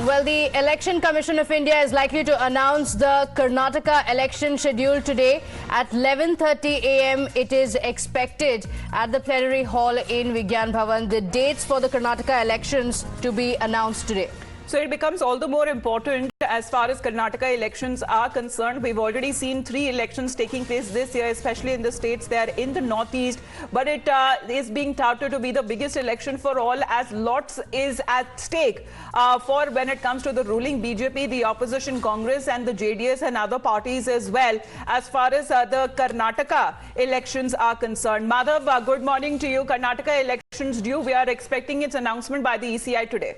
Well, the Election Commission of India is likely to announce the Karnataka election schedule today at 11:30 a.m. It is expected at the plenary hall in Vigyan Bhawan. The dates for the Karnataka elections to be announced today. So it becomes all the more important as far as Karnataka elections are concerned. We've already seen 3 elections taking place this year, especially in the states there in the northeast. But it is being touted to be the biggest election for all, as lots is at stake for when it comes to the ruling BJP, the opposition Congress and the JDS and other parties as well, as far as the Karnataka elections are concerned. Madhav, good morning to you. Karnataka elections due. We are expecting its announcement by the ECI today.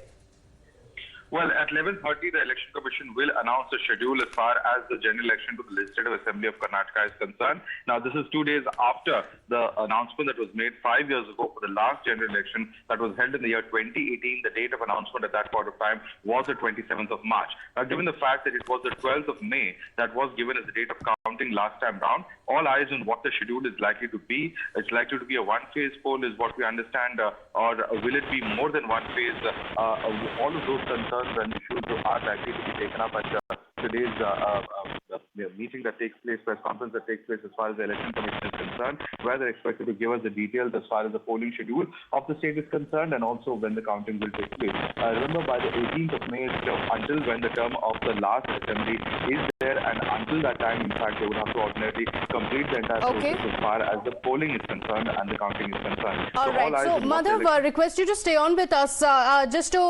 Well, at 11:30, the Election Commission will announce the schedule as far as the general election to the Legislative Assembly of Karnataka is concerned. Now, this is 2 days after the announcement that was made 5 years ago for the last general election that was held in the year 2018. The date of announcement at that point of time was the 27th of March. Now, given the fact that it was the 12th of May that was given as the date of counting last time round, all eyes on what the schedule is likely to be. It's likely to be a one-phase poll is what we understand, or will it be more than one phase? All of those concerns and issues are likely to be taken up at today's meeting that takes place, press conference that takes place as far as the Election Commission is concerned, where they're expected to give us the details as far as the polling schedule of the state is concerned and also when the counting will take place. Remember, by the 18th of May, until when the term of the last assembly is there, and until that time, in fact, they would have to ordinarily complete the entire process as far as the polling is concerned and the counting is concerned. All right. So, Madhav, request you to stay on with us just to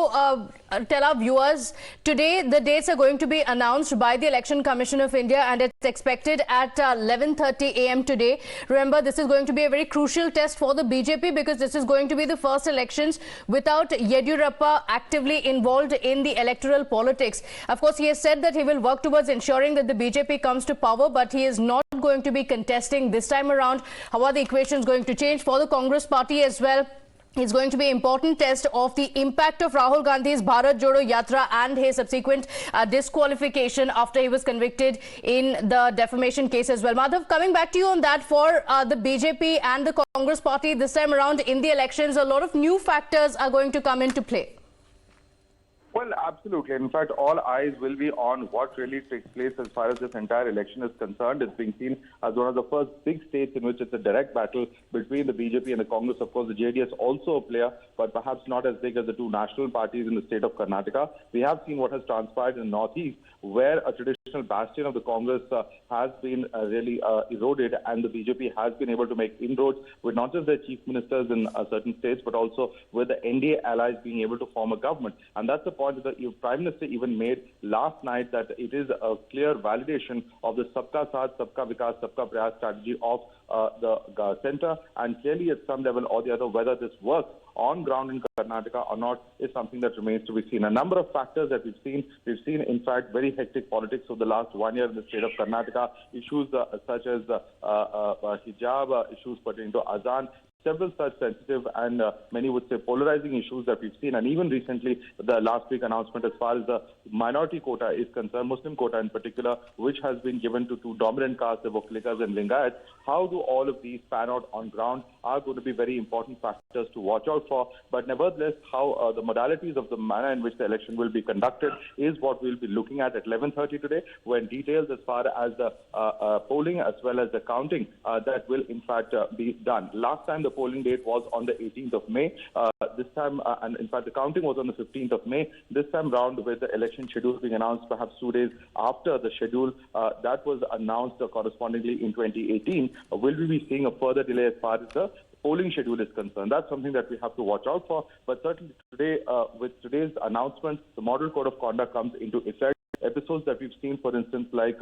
tell our viewers, today the dates are going to be announced by the Election Commission of India and it's expected at 11:30 a.m. today. Remember, this is going to be a very crucial test for the BJP because this is going to be the first elections without Yediyurappa actively involved in the electoral politics. Of course, he has said that he will work towards ensuring that the BJP comes to power, but he is not going to be contesting this time around. How are the equations going to change for the Congress party as well? It's going to be an important test of the impact of Rahul Gandhi's Bharat Jodo Yatra and his subsequent disqualification after he was convicted in the defamation case as well. Madhav, coming back to you on that, for the BJP and the Congress party this time around in the elections, a lot of new factors are going to come into play. Well, absolutely. In fact, all eyes will be on what really takes place as far as this entire election is concerned. It's being seen as one of the first big states in which it's a direct battle between the BJP and the Congress. Of course, the JDS also a player, but perhaps not as big as the two national parties in the state of Karnataka. We have seen what has transpired in the Northeast, where a traditional bastion of the Congress has been really eroded, and the BJP has been able to make inroads with not just their chief ministers in certain states, but also with the NDA allies being able to form a government. And that's the point that the Prime Minister even made last night, that it is a clear validation of the Sabka Saath, Sabka Vikas, Sabka Prayas strategy of the centre, and clearly at some level or the other, whether this works on ground in Karnataka or not is something that remains to be seen. A number of factors that we've seen in fact very hectic politics over the last 1 year in the state of Karnataka, issues such as hijab, issues pertaining to Azan, several such sensitive and many would say polarizing issues that we've seen. And even recently, the last week announcement as far as the minority quota is concerned, Muslim quota in particular, which has been given to two dominant castes, the Vokkalikas and Lingayats. How do all of these pan out on ground are going to be very important factors to watch out for. But nevertheless, how the modalities of the manner in which the election will be conducted is what we'll be looking at 11:30 today, when details as far as the polling as well as the counting that will in fact be done. Last time the polling date was on the 18th of May. This time, and in fact the counting was on the 15th of May. This time round, with the election schedule being announced perhaps 2 days after the schedule that was announced correspondingly in 2018, will we be seeing a further delay as far as the polling schedule is concerned? That's something that we have to watch out for. But certainly today, with today's announcement, the Model Code of Conduct comes into effect. Episodes that we've seen, for instance, like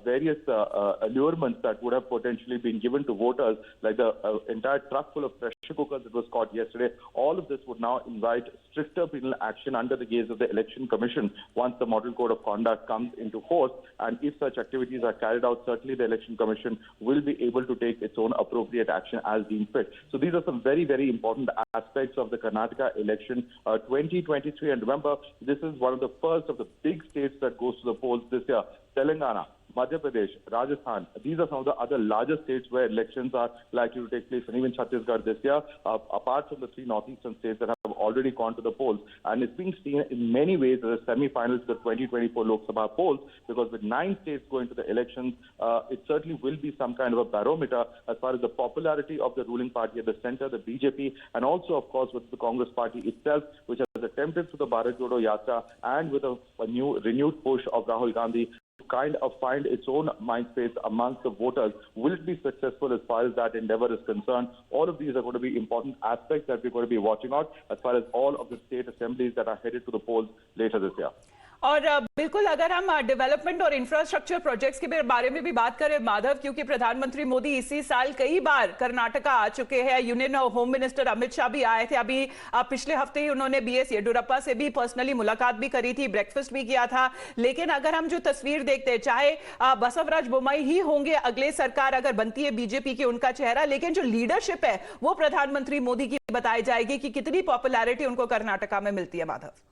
various allurements that would have potentially been given to voters, like the entire truck full of pressure cookers that was caught yesterday, all of this would now invite stricter penal action under the gaze of the Election Commission once the Model Code of Conduct comes into force. And if such activities are carried out, certainly the Election Commission will be able to take its own appropriate action as deemed fit. So these are some very, very important aspects of the Karnataka election 2023. And remember, this is one of the first of the big states that goes to the polls this year. Telangana, Madhya Pradesh, Rajasthan, these are some of the other larger states where elections are likely to take place, and even Chhattisgarh this year, apart from the 3 northeastern states that have already gone to the polls. And it's being seen in many ways as a semi-final to the 2024 Lok Sabha polls, because with 9 states going to the elections, it certainly will be some kind of a barometer as far as the popularity of the ruling party at the center, the BJP, and also, of course, with the Congress party itself, which has attempted through the Bharat Jodo Yatra and with a new renewed push of Rahul Gandhi to kind of find its own mind space amongst the voters. Will it be successful as far as that endeavor is concerned? All of these are going to be important aspects that we're going to be watching out as far as all of the state assemblies that are headed to the polls later this year. और बिल्कुल अगर हम development और infrastructure projects के बारे में भी बात करें माधव, क्योंकि प्रधानमंत्री मोदी इसी साल कई बार कर्नाटका आ चुके हैं, union home minister Amit Shah भी आए थे, अभी पिछले हफ्ते ही उन्होंने बीएस येडियुरप्पा से भी पर्सनली मुलाकात भी करी थी, ब्रेकफास्ट भी किया था। लेकिन अगर हम जो तस्वीर देखते हैं, चाहे बसवराज बोम्मई ही होंगे अगले सरकार अगर बनती है बीजेपी की उनका चेहरा, लेकिन जो लीडरशिप है वो प्रधानमंत्री मोदी की बताई जाएगी कि कितनी पॉपुलैरिटी उनको कर्नाटका में मिलती है। माधव,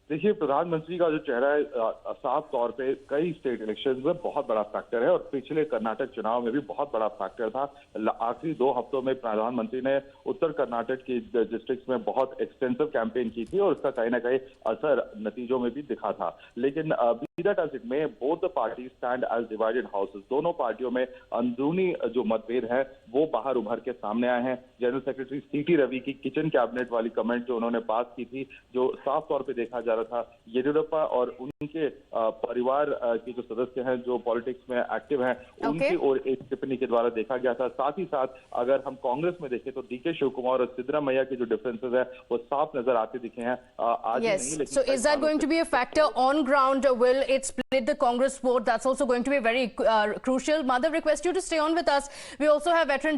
देखिए, प्रधानमंत्री का जो चेहरा है साफ तौर पे कई स्टेट इलेक्शंस में बहुत बड़ा फैक्टर है और पिछले कर्नाटक चुनाव में भी बहुत बड़ा फैक्टर था। आखिरी 2 हफ्तों में प्रधानमंत्री ने उत्तर कर्नाटक की डिस्ट्रिक्ट्स में बहुत एक्सटेंसिव कैंपेन की थी और उसका कहीं ना कहीं असर नतीजों में भी दिखा था। लेकिन में both the party stand as divided houses. दोनों पार्टियों में अंदरूनी जो मतभेद है वो बाहर उभर के सामने आए हैं। जनरल सेक्रेटरी सीटी रवि की किचन कैबिनेट वाली कमेंट जो उन्होंने पास की थी, जो साफ तौर पे देखा जा रहा था येडियुरप्पा और उनके परिवार के जो सदस्य हैं जो पॉलिटिक्स में एक्टिव हैं उनकी ओर एक टिप्पणी के द्वारा देखा गया था। साथ ही साथ अगर हम कांग्रेस में देखें तो डीके शिवकुमार और सिद्धरामैया के जो डिफरेंसेस है वो साफ नजर आते दिखे हैं आज नहीं। लेकिन so is that going to be a factor on ground? Will it split the Congress vote? That's also going to be very crucial. Madhav, request you to stay on with us. We also have veteran